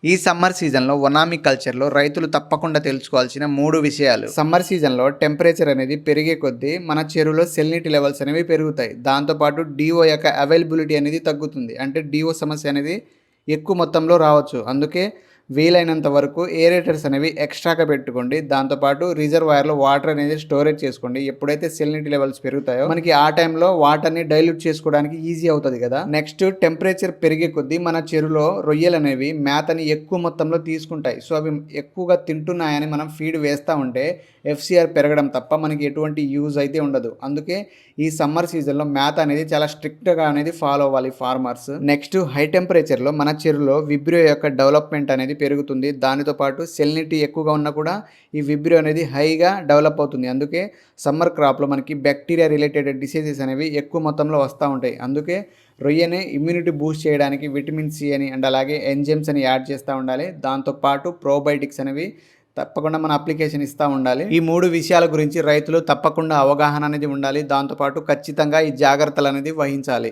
ఈ సమ్మర్ సీజన్‌లో వనామి కల్చర్‌లో రైతులు తప్పకుండా తెలుసుకోవాల్సిన 3 విషయాలు. సమ్మర్ సీజన్‌లో టెంపరేచర్ అనేది పెరిగే కొద్దీ మన చెరువులో సెలనిటీ లెవెల్స్ అనేవి పెరుగుతాయి. దాంతో పాటు DO యొక్క అవైలబిలిటీ అనేది తగ్గుతుంది. అంటే DO సమస్య అనేది ఎక్కువ మొత్తంలో రావచ్చు. అందుకే వీలైనంత వరకు ఏరేటర్స్ అనేవి ఎక్స్ట్రాగా పెట్టుకోండి. దాంతోపాటు రిజర్వాయర్‌లో వాటర్ అనేది స్టోరేజ్ చేసుకోండి. ఎప్పుడైతే సెలనిటీ లెవెల్స్ పెరుగుతాయో మనకి ఆ టైంలో వాటర్‌ని డైల్యూట్ చేసుకోవడానికి ఈజీ అవుతది కదా! నెక్స్ట్ టెంపరేచర్ పెరిగే కొద్దీ మన చెరువులో రొయ్యలనేవి మేతని ఎక్కువ మొత్తంలో తీసుకుంటాయి. సో, అవి ఎక్కువగా తింటున్నాయని మనం ఫీడ్ వేస్తా ఉంటే FCR పెరగడం తప్ప మనకి ఎటువంటి యూజ్ అయితే ఉండదు. అందుకే ఈ సమ్మర్ సీజన్‌లో మేత అనేది చాలా స్ట్రిక్ట్‌గా అనేది ఫాలో అవ్వాలి ఫార్మర్స్. నెక్స్ట్ హై టెంపరేచర్‌లో మన చెరువులో విబ్రియో యొక్క డెవలప్‌మెంట్ అనేది పెరుగుతుంది. దానితో పాటు సెలనిటీ ఎక్కువగా ఉన్నా కూడా ఈ విబ్రియో అనేది హైగా డెవలప్ అవుతుంది. అందుకే సమ్మర్ క్రాప్‌లో మనకి బ్యాక్టీరియా రిలేటెడ్ డిసీజెస్ అనేవి ఎక్కువ మొత్తంలో వస్తా ఉంటాయి. అందుకే రొయ్యని ఇమ్యూనిటీ బూస్ట్ చేయడానికి విటమిన్ సి అని అండ్ అలాగే ఎంజైమ్స్ అని యాడ్ చేస్తూ ఉండాలి. దాంతో పాటు ప్రోబయోటిక్స్ అనేవి తప్పకుండా మన అప్లికేషన్ ఇస్తూ ఉండాలి. ఈ 3 విషయాల గురించి రైతులు తప్పకుండా అవగాహన అనేది ఉండాలి. దాంతో పాటు ఖచ్చితంగా ఈ జాగ్రత్తలు అనేది వహించాలి.